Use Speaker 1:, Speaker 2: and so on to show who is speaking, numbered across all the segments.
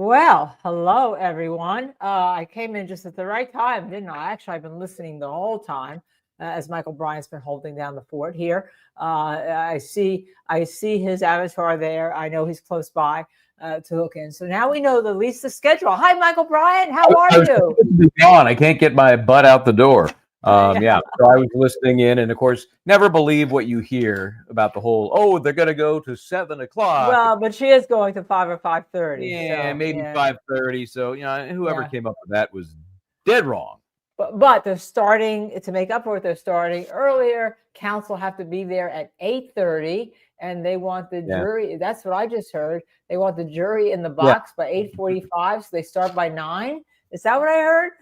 Speaker 1: Well, hello, everyone. I came in just at the right time, didn't I? Actually, I've been listening the whole time as Michael Bryant's been holding down the fort here. I see his avatar there. I know he's close by to hook in. So now we know at least the schedule. Hi, Michael Bryant. How are
Speaker 2: I was
Speaker 1: you?
Speaker 2: supposed to be gone. I can't get my butt out the door. Yeah, so I was listening in, and of course, never believe what you hear about the whole. Oh, they're going to go to 7 o'clock.
Speaker 1: Well, but she is going to 5 or 5:30.
Speaker 2: Yeah,
Speaker 1: So,
Speaker 2: maybe 5:30. So whoever
Speaker 1: yeah.
Speaker 2: came up with that was dead wrong.
Speaker 1: But they're starting to make up for it. They're starting earlier. Counsel have to be there at 8:30, and they want the jury. That's what I just heard. They want the jury in the box by 8:45, so they start by 9. Is that what I heard?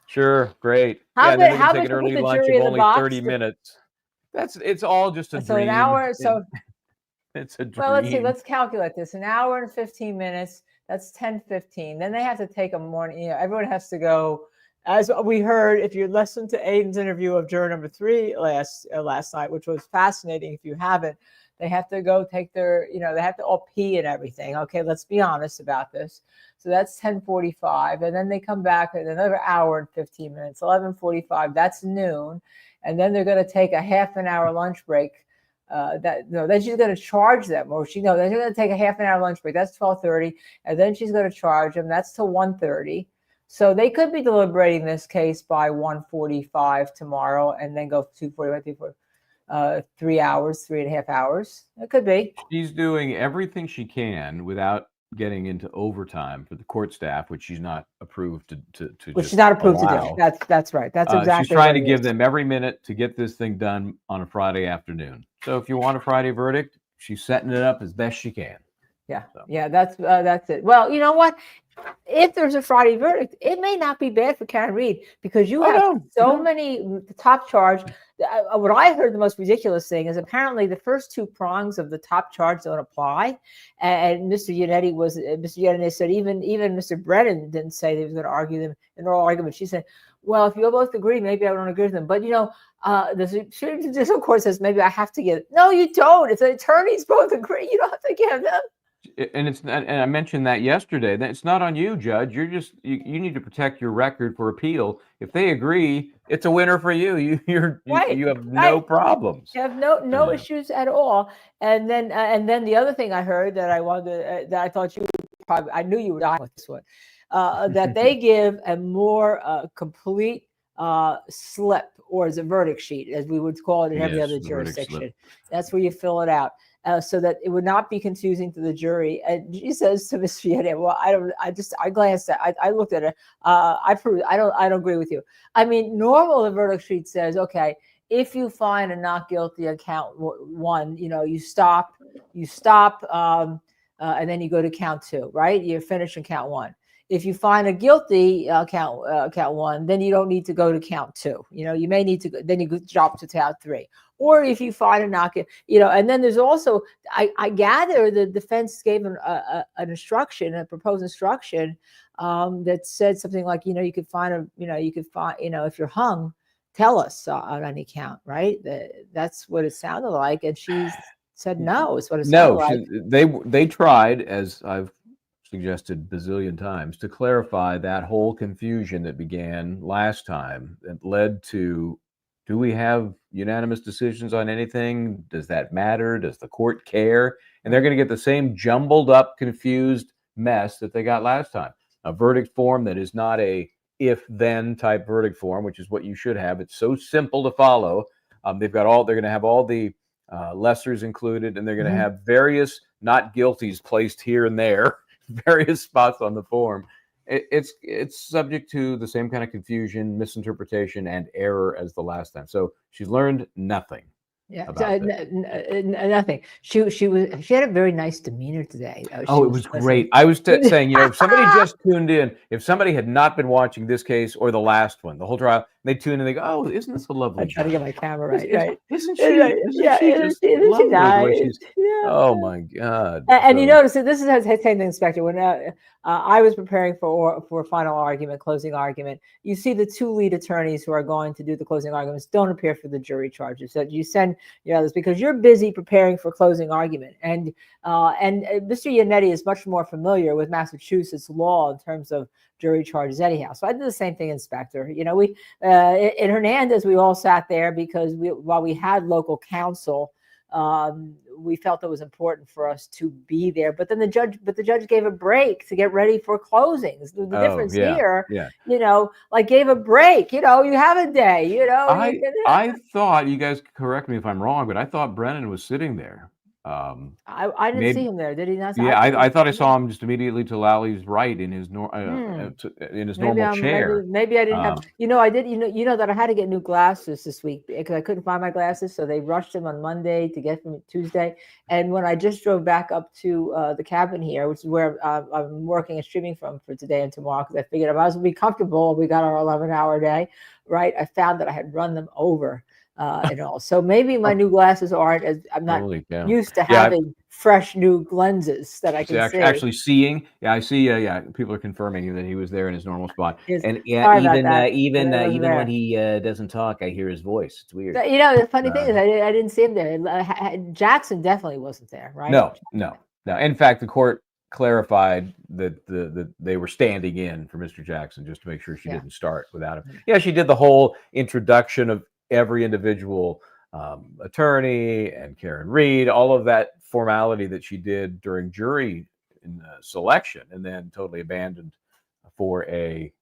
Speaker 2: Sure, great.
Speaker 1: How
Speaker 2: they're
Speaker 1: much
Speaker 2: take an
Speaker 1: to
Speaker 2: early
Speaker 1: put the
Speaker 2: lunch
Speaker 1: jury
Speaker 2: of
Speaker 1: in the
Speaker 2: only
Speaker 1: box?
Speaker 2: 30 minutes. It's all just a dream.
Speaker 1: So an hour. So
Speaker 2: it's a dream.
Speaker 1: Well, let's see. Let's calculate this. An hour and 15 minutes. That's 10:15. Then they have to take a morning. Everyone has to go. As we heard, if you listened to Aiden's interview of juror number 3 last night, which was fascinating. If you haven't, they have to go take their. They have to all pee and everything. Okay, let's be honest about this. So that's 10:45, and then they come back in another hour and 15 minutes. 11:45. That's noon, and then they're going to take a half an hour lunch break. Then she's going to charge them, or they're going to take a half an hour lunch break. That's 12:30, and then she's going to charge them. That's till 1:30. So they could be deliberating this case by 1:45 tomorrow, and then go 2:45, 3 hours, 3.5 hours. It could be.
Speaker 2: She's doing everything she can without getting into overtime for the court staff, which she's not approved to
Speaker 1: Which she's not approved to do. That's right. That's exactly.
Speaker 2: She's trying to give them every minute to get this thing done on a Friday afternoon. So if you want a Friday verdict, she's setting it up as best she can.
Speaker 1: Yeah, yeah, that's it. Well, you know what? If there's a Friday verdict, it may not be bad for Karen Reed, because you have so many. The top charge. What I heard, the most ridiculous thing is apparently the first 2 prongs of the top charge don't apply. And Mr. Yannetti said even Mr. Brennan didn't say he was going to argue them in oral argument. She said, well, if you both agree, maybe I don't agree with them. But the Supreme Judicial Court says maybe I have to get it. No, you don't. If the attorneys both agree, you don't have to give them.
Speaker 2: And it's not, and I mentioned that yesterday. That it's not on you, Judge. You're just you need to protect your record for appeal. If they agree, it's a winner for you. You have no problems.
Speaker 1: You have no issues at all. And then the other thing I heard that I wanted that I thought you probably, I knew you would die with this one, that they give a more complete slip, or as a verdict sheet, as we would call it in every other jurisdiction. That's where you fill it out. So that it would not be confusing to the jury. And she says to Ms. Fietta, well, I glanced at, I looked at it. I don't agree with you. I mean, normal, the verdict sheet says, okay, if you find a not guilty on count 1, you stop, and then you go to count 2, right? You're finished in count 1. If you find a guilty count 1, then you don't need to go to count 2. You may need to go, then you drop to count 3. Or if you find a not guilty, and then there's also, I gather the defense gave an instruction, a proposed instruction that said something like, you could find if you're hung, tell us on any count, right? That's what it sounded like, and she said no. Is what it sounded like.
Speaker 2: They tried, as I've suggested bazillion times, to clarify that whole confusion that began last time that led to, do we have unanimous decisions on anything? Does that matter? Does the court care? And they're going to get the same jumbled up, confused mess that they got last time. A verdict form that is not a if-then type verdict form, which is what you should have. It's so simple to follow. They're going to have all the lessers included, and they're going to have various not guilties placed here and there, various spots on the form. It's subject to the same kind of confusion, misinterpretation, and error as the last time. So she's learned nothing.
Speaker 1: Yeah, nothing. She had a very nice demeanor today.
Speaker 2: It was great. I was saying, if somebody just tuned in, if somebody had not been watching this case or the last one, the whole trial, They tune in and they go, "Oh, isn't this a lovely
Speaker 1: I try to get
Speaker 2: judge?
Speaker 1: my camera right,
Speaker 2: Is
Speaker 1: right.
Speaker 2: isn't
Speaker 1: Right,
Speaker 2: she
Speaker 1: yeah,
Speaker 2: just
Speaker 1: isn't she
Speaker 2: lovely the way
Speaker 1: nice?
Speaker 2: she's"
Speaker 1: Yeah.
Speaker 2: Oh my God.
Speaker 1: And you
Speaker 2: So
Speaker 1: notice that this is the same thing, Inspector. When I was preparing for final argument, closing argument, you see the two lead attorneys who are going to do the closing arguments don't appear for the jury charges. That you send your others because you're busy preparing for closing argument. And Mr. Yannetti is much more familiar with Massachusetts law in terms of jury charges anyhow. So I did the same thing, Inspector. You know, we in Hernandez, we all sat there because while we had local counsel, we felt it was important for us to be there. But then the judge gave a break to get ready for closings. The difference here, you know, like gave a break. You know, you have a day. You know,
Speaker 2: I thought, you guys correct me if I'm wrong, but I thought Brennan was sitting there.
Speaker 1: I didn't see him there. Did he not?
Speaker 2: Yeah, I thought I saw him just immediately to Lally's right in his normal chair.
Speaker 1: Maybe I didn't have. You know, I did. You know that I had to get new glasses this week because I couldn't find my glasses, so they rushed them on Monday to get them Tuesday. And when I just drove back up to the cabin here, which is where I'm working and streaming from for today and tomorrow, because I figured if I was to be comfortable, we got our 11-hour day, right? I found that I had run them over. And all. So maybe my new glasses aren't as I'm not used to having fresh new lenses that I can see.
Speaker 2: Actually seeing, I see. People are confirming that he was there in his normal spot. And even when he doesn't talk, I hear his voice. It's weird.
Speaker 1: You know, the funny thing is, I didn't see him there. Jackson definitely wasn't there, right?
Speaker 2: No. In fact, the court clarified that they were standing in for Mr. Jackson just to make sure she didn't start without him. Yeah, she did the whole introduction of every individual attorney and Karen Reed, all of that formality that she did during jury selection, and then totally abandoned for a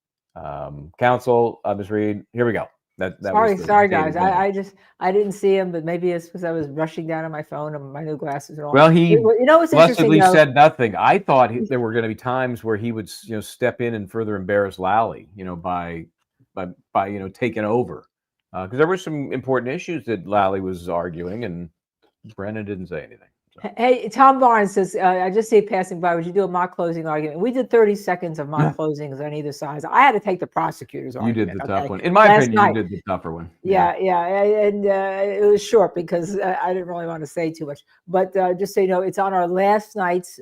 Speaker 2: counsel. Ms. Reed, here we go.
Speaker 1: Sorry, guys. I didn't see him, but maybe it's because I was rushing down on my phone and my new glasses and all.
Speaker 2: Well, he
Speaker 1: what's
Speaker 2: blessedly said nothing. I thought there were going to be times where he would step in and further embarrass Lally, by taking over. Because there were some important issues that Lally was arguing, and Brennan didn't say anything. So.
Speaker 1: Hey, Tom Barnes says, I just see passing by, would you do a mock closing argument? We did 30 seconds of mock closings on either side. I had to take the prosecutor's argument.
Speaker 2: You did the tough one. In my opinion, you did the tougher one.
Speaker 1: Yeah. And it was short because I didn't really want to say too much. But just so you know, it's on our last night's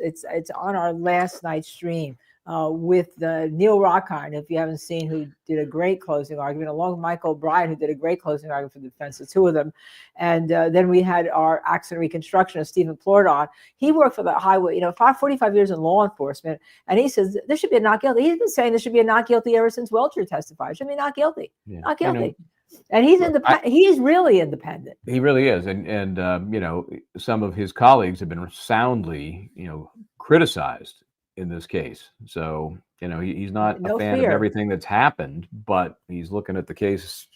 Speaker 1: stream. With Neil Rockheim, if you haven't seen, who did a great closing argument, along with Michael O'Brien, who did a great closing argument for the defense, the two of them. And then we had our accident reconstructionist, Stephen Plord. He worked for the highway, 45 years in law enforcement. And he says, there should be a not guilty. He's been saying there should be a not guilty ever since Welcher testified. Should be not guilty. Yeah. Not guilty. And he's independent. He's really independent.
Speaker 2: He really is. And some of his colleagues have been soundly, criticized in this case. So, he's not a fan of everything that's happened, but he's looking at the case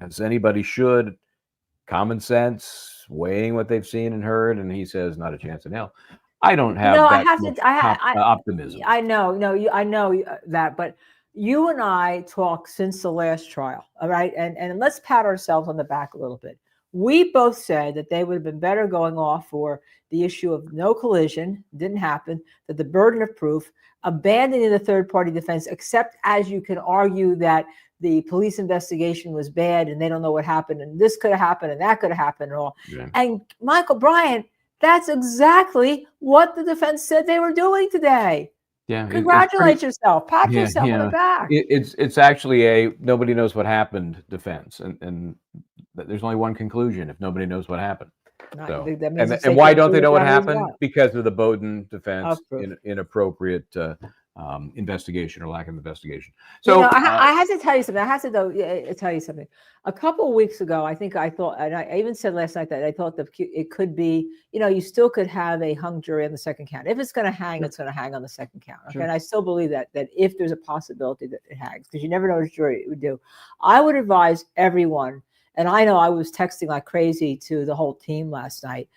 Speaker 2: as anybody should, common sense, weighing what they've seen and heard, and he says, not a chance in hell. I don't have optimism.
Speaker 1: I know that, but you and I talked since the last trial, all right? And let's pat ourselves on the back a little bit. We both said that they would have been better going off for the issue of no collision, didn't happen, that the burden of proof, abandoning the third-party defense, except as you can argue that the police investigation was bad and they don't know what happened and this could have happened and that could have happened and all. Yeah. And Michael Bryan, that's exactly what the defense said they were doing today.
Speaker 2: Yeah,
Speaker 1: congratulate yourself. Pat yourself on the back.
Speaker 2: It's actually a nobody knows what happened defense, and there's only one conclusion: if nobody knows what happened. So, and why don't they know what happened? Because of the Bowden defense, inappropriate investigation or lack of investigation. So
Speaker 1: I have to tell you something. Tell you something. A couple of weeks ago, I thought, and I even said last night that I thought that it could be, you still could have a hung jury on the second count. If it's going to hang, it's going to hang on the second count. Okay? Sure. And I still believe that if there's a possibility that it hangs, because you never know what a jury would do. I would advise everyone. And I know I was texting like crazy to the whole team last night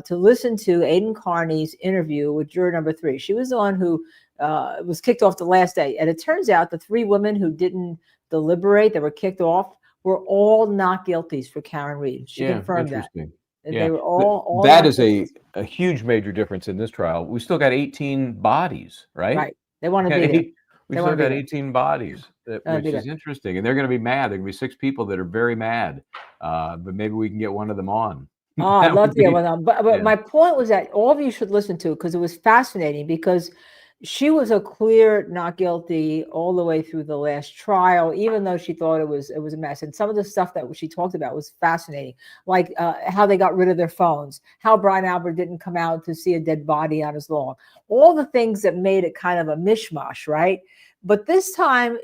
Speaker 1: to listen to Aidan Carney's interview with juror number 3. She was the one who was kicked off the last day. And it turns out the 3 women who didn't deliberate, that were kicked off, were all not guilties for Karen Reed. She confirmed that. They were all
Speaker 2: that is a huge major difference in this trial. We still got 18 bodies, right?
Speaker 1: Right. They want to be there.
Speaker 2: We still got 18 bodies. which is interesting. And they're going to be mad. There are going to be 6 people that are very mad. But maybe we can get one of them on.
Speaker 1: Oh, I'd love to get one on. But my point was that all of you should listen to it because it was fascinating, because she was a clear not guilty all the way through the last trial, even though she thought it was a mess. And some of the stuff that she talked about was fascinating, like how they got rid of their phones, how Brian Albert didn't come out to see a dead body on his lawn, all the things that made it kind of a mishmash, right? But this time,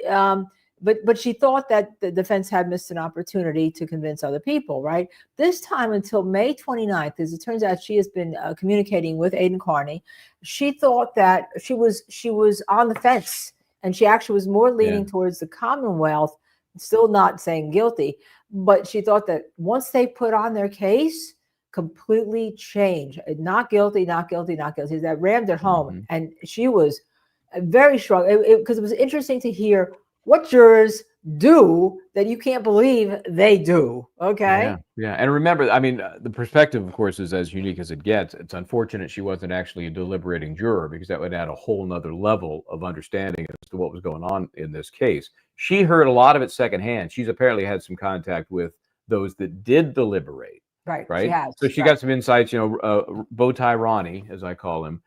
Speaker 1: but she thought that the defense had missed an opportunity to convince other people, right? This time until May 29th, as it turns out, she has been communicating with Aidan Carney. She thought that she was on the fence, and she actually was more leaning towards the Commonwealth, still not saying guilty. But she thought that once they put on their case, completely change. Not guilty, not guilty, not guilty. That rammed it home. And she was very strong, because it was interesting to hear what jurors do that you can't believe they do. Okay.
Speaker 2: Yeah. And remember, I mean, the perspective, of course, is as unique as it gets. It's unfortunate she wasn't actually a deliberating juror, because that would add a whole nother level of understanding as to what was going on in this case. She heard a lot of it secondhand. She's apparently had some contact with those that did deliberate.
Speaker 1: Right.
Speaker 2: She has. So she got some insights, Bowtie Ronnie, as I call him.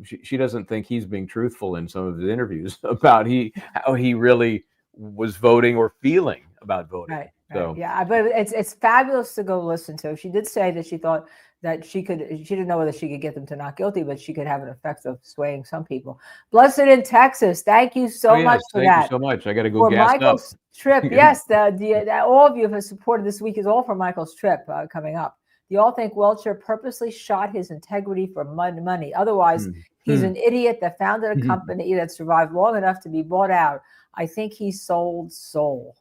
Speaker 2: She doesn't think he's being truthful in some of his interviews about how he really was voting or feeling about voting.
Speaker 1: Right.
Speaker 2: So
Speaker 1: yeah, but it's fabulous to go listen to. She did say that she thought that she didn't know whether she could get them to not guilty, but she could have an effect of swaying some people. Blessed in Texas, thank you so much for that.
Speaker 2: Thank you so much. I got to go gas
Speaker 1: Michael's
Speaker 2: up.
Speaker 1: Trip. Yes, all of you have supported this week is all for Michael's trip coming up. Do you all think Welcher purposely shot his integrity for money? Otherwise, he's an idiot that founded a company that survived long enough to be bought out. I think he sold soul.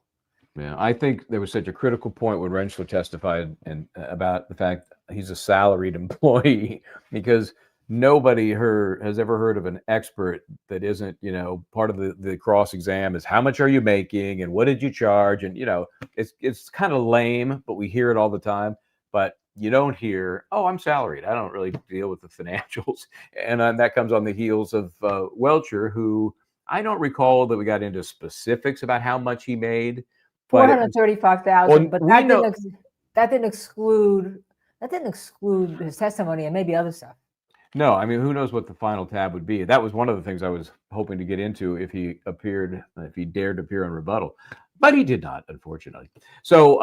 Speaker 2: Yeah, I think there was such a critical point when Rentschler testified about the fact he's a salaried employee, because nobody has ever heard of an expert that isn't, part of the cross exam is how much are you making and what did you charge? And, it's kind of lame, but we hear it all the time. But you don't hear, oh, I'm salaried, I don't really deal with the financials. And that comes on the heels of Welcher, who I don't recall that we got into specifics about how much he made.
Speaker 1: $435,000, but that didn't exclude his testimony and maybe other stuff.
Speaker 2: No, I mean, who knows what the final tab would be? That was one of the things I was hoping to get into if he dared to appear on rebuttal, but he did not, unfortunately. So,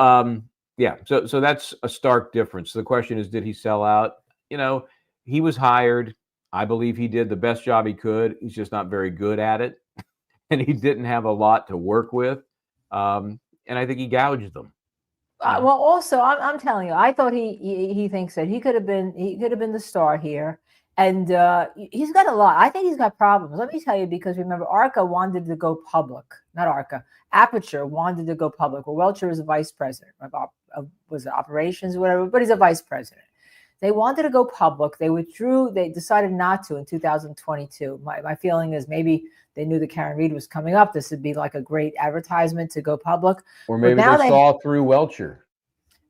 Speaker 2: so that's a stark difference. The question is, did he sell out? He was hired. I believe he did the best job he could. He's just not very good at it, and he didn't have a lot to work with. And I think he gouged them.
Speaker 1: Well, also, I'm telling you, I thought he thinks that he could have been the star here, and he's got a lot. I think he's got problems. Let me tell you, because remember, ARCA wanted to go public, not ARCA. Aperture wanted to go public. Well, Welcher is a vice president was it operations, whatever, but he's a vice president. They wanted to go public. They withdrew. They decided not to in 2022. My feeling is maybe they knew that Karen Reed was coming up. This would be like a great advertisement to go public.
Speaker 2: Or maybe they saw through Welcher.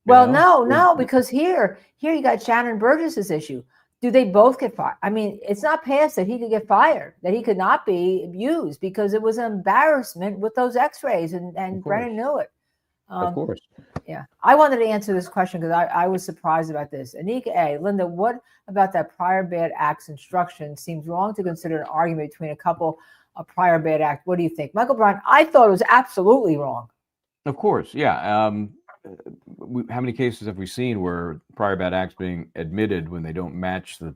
Speaker 1: Well, no, because here you got Shannon Burgess's issue. Do they both get fired? I mean, it's not past that he could get fired, that he could not be abused, because it was an embarrassment with those x-rays, and Brennan knew it.
Speaker 2: Of course.
Speaker 1: Yeah. I wanted to answer this question because I was surprised about this. Anika A. Linda, what about that prior bad acts instruction? Seems wrong to consider an argument between a couple of prior bad act. What do you think? Michael Brown, I thought it was absolutely wrong.
Speaker 2: Of course. Yeah. How many cases have we seen where prior bad acts being admitted when they don't match the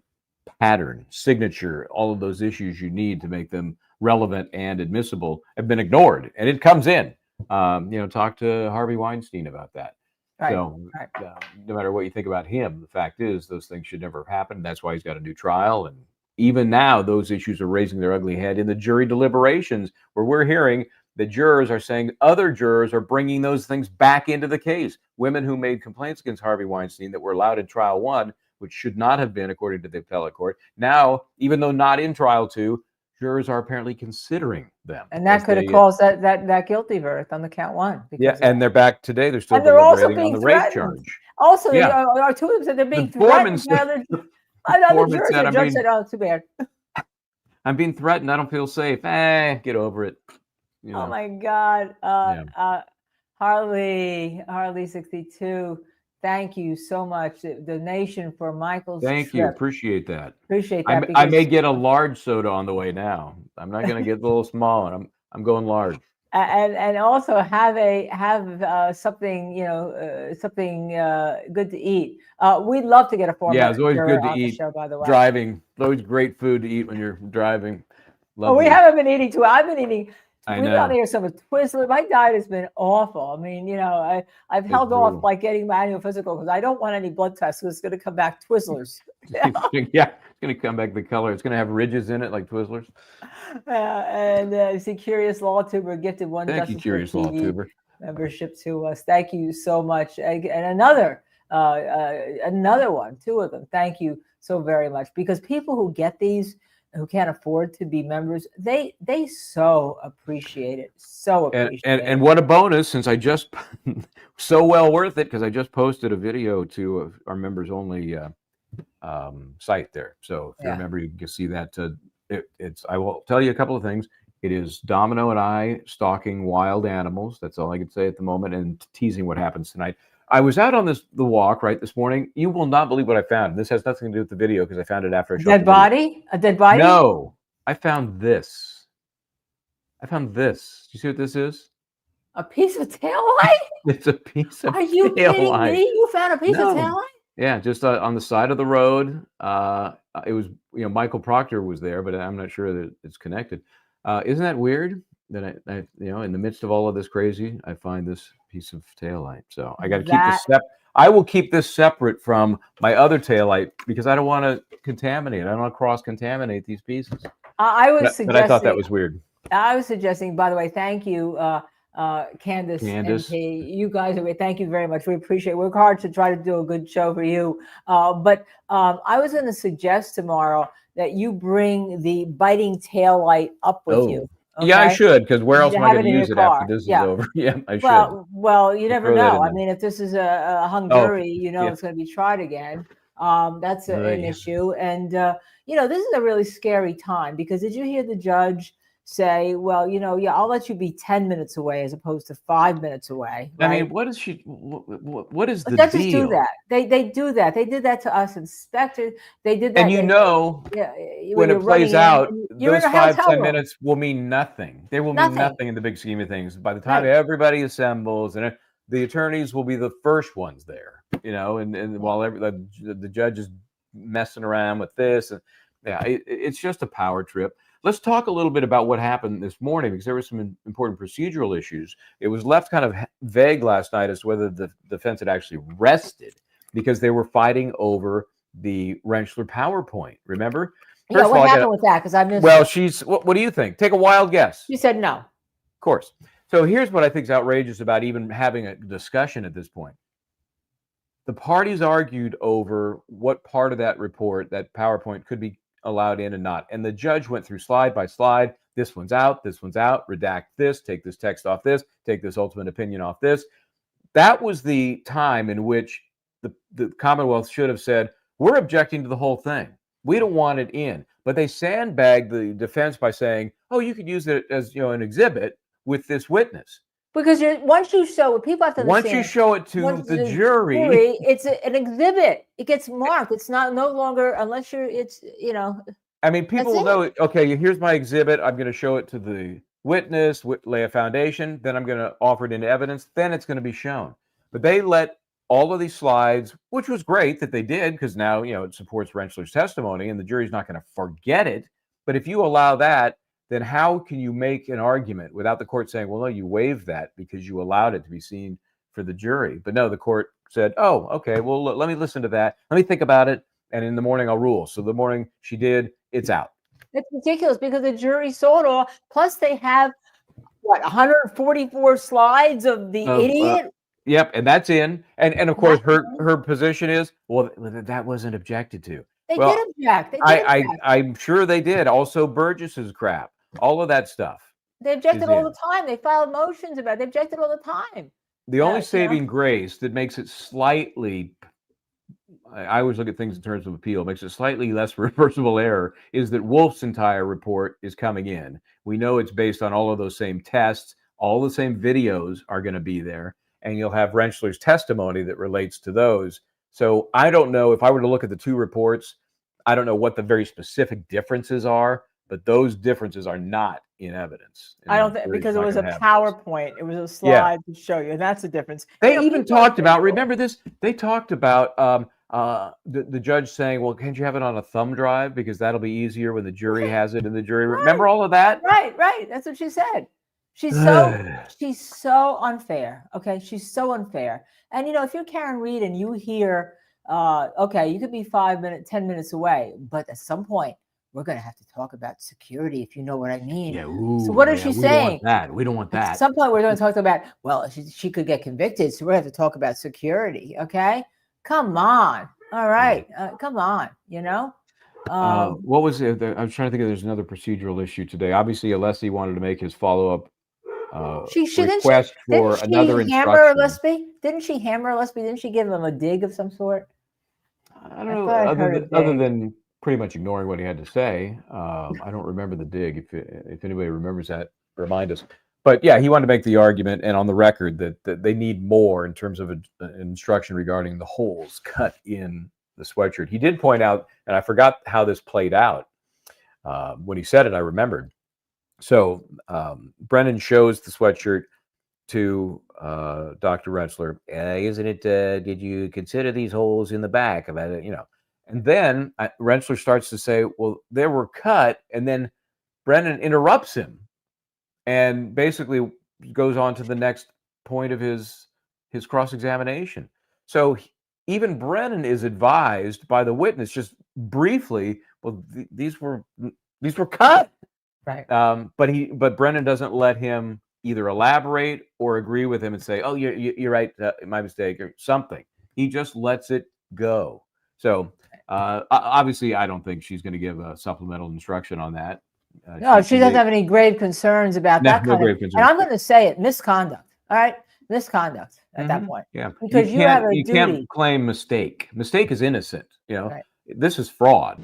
Speaker 2: pattern, signature, all of those issues you need to make them relevant and admissible have been ignored, and it comes in. Talk to Harvey Weinstein about that.
Speaker 1: Right.
Speaker 2: So no matter what you think about him, the fact is those things should never have happened. That's why he's got a new trial. And even now, those issues are raising their ugly head in the jury deliberations, where we're hearing the jurors are saying other jurors are bringing those things back into the case. Women who made complaints against Harvey Weinstein that were allowed in trial 1, which should not have been, according to the appellate court. Now, even though not in trial 2, jurors are apparently considering them.
Speaker 1: And that could have caused that guilty verdict on the count 1.
Speaker 2: Yeah, and they're back today. They're still
Speaker 1: deliberating
Speaker 2: on the rape charge.
Speaker 1: Also, our two of them said they're being threatened. Another jury judge said, oh, too bad.
Speaker 2: I'm being threatened. I don't feel safe. Get over it. you
Speaker 1: Oh
Speaker 2: know.
Speaker 1: my God.
Speaker 2: Yeah.
Speaker 1: Harley 62. Thank you so much. The donation for Michael's
Speaker 2: Thank you.
Speaker 1: trip.
Speaker 2: Appreciate that.
Speaker 1: Appreciate that
Speaker 2: I may
Speaker 1: because
Speaker 2: get a large soda on the way now. I'm not going to get the little small one. I'm going large.
Speaker 1: and also have something, something good to eat. We'd love to get a former
Speaker 2: Yeah, it's always
Speaker 1: juror
Speaker 2: good to
Speaker 1: on the
Speaker 2: eat
Speaker 1: show, by the way.
Speaker 2: driving. It's always great food to eat when you're driving.
Speaker 1: Well, we
Speaker 2: Lovely.
Speaker 1: haven't been eating too. I've been eating.
Speaker 2: I
Speaker 1: We've been on
Speaker 2: know.
Speaker 1: here some Twizzlers. My diet has been awful. I mean, I've
Speaker 2: It's
Speaker 1: held off
Speaker 2: brutal.
Speaker 1: like getting my annual physical because I don't want any blood tests because it's going to come back Twizzlers.
Speaker 2: Yeah, it's going to come back the color. It's going to have ridges in it like Twizzlers.
Speaker 1: And see, Curious Law Tuber gifted one
Speaker 2: Thank you,
Speaker 1: Justice
Speaker 2: Curious Law
Speaker 1: TV
Speaker 2: Tuber.
Speaker 1: membership to us. Thank you so much. And another one, two of them. Thank you so very much, because people who get these, who can't afford to be members, they so appreciate it. So appreciate it.
Speaker 2: And what a bonus, since I just so well worth it, because I just posted a video to our members only site there. So if you're a member, you can see that. I will tell you a couple of things. It is Domino and I stalking wild animals. That's all I can say at the moment, and teasing what happens tonight. I was out on the walk right this morning. You will not believe what I found. This has nothing to do with the video because I found it after I shot
Speaker 1: dead body. A dead body?
Speaker 2: No, I found this. Do you see what this is?
Speaker 1: A piece of tail light?
Speaker 2: It's a piece of
Speaker 1: Are you kidding
Speaker 2: light.
Speaker 1: me? You found a piece of tail light?
Speaker 2: Yeah, just on the side of the road. It was, Michael Proctor was there, but I'm not sure that it's connected. Isn't that weird that I in the midst of all of this crazy, I find this piece of taillight. So I got to keep this separate. I will keep this separate from my other taillight because I don't want to contaminate. I don't want to cross-contaminate these pieces.
Speaker 1: I was suggesting.
Speaker 2: But I thought that was weird.
Speaker 1: I was suggesting, by the way, thank you, Candace. MP. You guys, thank you very much. We appreciate it. We work hard to try to do a good show for you. But I was going to suggest tomorrow that you bring the biting tail light up with you. Okay?
Speaker 2: Yeah, I should, because where else am I going to use it after this is over? Yeah, I should.
Speaker 1: Well, you never know. I mean, if this is a hung jury, it's going to be tried again. That's an issue. And, this is a really scary time, because did you hear the judge say, well, I'll let you be 10 minutes away as opposed to 5 minutes away. Right?
Speaker 2: I mean, what is the deal?
Speaker 1: Judges do that. They do that. They did that to us inspectors. They did that.
Speaker 2: And when it plays out, those 5-10 minutes will mean nothing. They will mean nothing in the big scheme of things. By the time everybody assembles, and the attorneys will be the first ones there, and while the judge is messing around with this, and it's just a power trip. Let's talk a little bit about what happened this morning, because there were some important procedural issues. It was left kind of vague last night as to whether the defense had actually rested, because they were fighting over the Rentschler PowerPoint. Remember?
Speaker 1: First what happened with that? Because I missed.
Speaker 2: Well, what do you think? Take a wild guess.
Speaker 1: She said no.
Speaker 2: Of course. So here's what I think is outrageous about even having a discussion at this point. The parties argued over what part of that report, that PowerPoint, could be allowed in and not. And the judge went through slide by slide. This one's out, redact this, take this text off this, take this ultimate opinion off this. That was the time in which the Commonwealth should have said, we're objecting to the whole thing. We don't want it in. But they sandbagged the defense by saying, oh, you could use it as an exhibit with this witness.
Speaker 1: Because once you show it, people have to understand.
Speaker 2: Once you show it to the jury,
Speaker 1: it's an exhibit. It gets marked. It's no longer, unless
Speaker 2: I mean, people will know, okay, here's my exhibit. I'm going to show it to the witness, lay a foundation. Then I'm going to offer it into evidence. Then it's going to be shown. But they let all of these slides, which was great that they did, because now, it supports Rentschler's testimony and the jury's not going to forget it. But if you allow that, then how can you make an argument without the court saying, well, no, you waived that because you allowed it to be seen for the jury? But no, the court said, oh, okay, well, let me listen to that. Let me think about it. And in the morning, I'll rule. So the morning she did, it's out.
Speaker 1: It's ridiculous because the jury saw it all. Plus, they have, 144 slides of the idiot?
Speaker 2: Yep, and that's in. And of course, her position is, well, that wasn't objected to.
Speaker 1: They did object.
Speaker 2: I'm sure they did. Also, Burgess's crap. All of that stuff.
Speaker 1: They objected all the time. They filed motions about it. They objected all the time.
Speaker 2: The only saving grace that makes it slightly I always look at things in terms of appeal, makes it slightly less reversible error, is that Wolf's entire report is coming in. We know it's based on all of those same tests. All the same videos are going to be there, and you'll have Rentschler's testimony that relates to those. So I don't know, if I were to look at the two reports, I don't know what the very specific differences are, but those differences are not in evidence.
Speaker 1: I don't think, because it was a PowerPoint. It was a
Speaker 2: Yeah.
Speaker 1: slide to show you. And that's the difference.
Speaker 2: They
Speaker 1: You know,
Speaker 2: even
Speaker 1: people are
Speaker 2: talked about,
Speaker 1: critical.
Speaker 2: remember this? They talked about the judge saying, well, can't you have it on a thumb drive? Because that'll be easier when the jury has it in the jury room. Remember all of that?
Speaker 1: Right. That's what she said. She's so unfair. Okay. She's so unfair. And, you know, if you're Karen Reed and you hear, okay, you could be 5 minutes, 10 minutes away, but at some point, we're going to have to talk about security, if you know what I mean.
Speaker 2: Yeah. Ooh,
Speaker 1: so what is she saying?
Speaker 2: We don't want that.
Speaker 1: At some point, we're going to talk about, well, she could get convicted, so we're going to have to talk about security. Okay. Come on. All right. Come on. You know?
Speaker 2: What was it? I was trying to think of, there's another procedural issue today. Obviously, Alessi wanted to make his follow-up request for another instruction.
Speaker 1: Didn't she hammer Lesby? Didn't she give him a dig of some sort?
Speaker 2: I don't know. Other than pretty much ignoring what he had to say, I don't remember the dig. If anybody remembers that, remind us. But yeah, he wanted to make the argument, and on the record, that they need more in terms of an instruction regarding the holes cut in the sweatshirt. He did point out, and I forgot how this played out. When he said it, I remembered. So Brennan shows the sweatshirt to Dr. Rentschler. Isn't it? Did you consider these holes in the back about it? You know, and then Rentschler starts to say, "Well, they were cut," and then Brennan interrupts him and basically goes on to the next point of his cross-examination. So even Brennan is advised by the witness, just briefly, well, these were cut.
Speaker 1: Right.
Speaker 2: But Brennan doesn't let him either elaborate or agree with him and say, "Oh, you're right, my mistake," or something. He just lets it go. So obviously, I don't think she's going to give a supplemental instruction on that.
Speaker 1: No, she doesn't have any grave concerns about that kind of. And I'm going to say it: misconduct. All right, misconduct at that point.
Speaker 2: Yeah,
Speaker 1: because you have a duty.
Speaker 2: Can't claim mistake. Mistake is innocent. You know, this is fraud.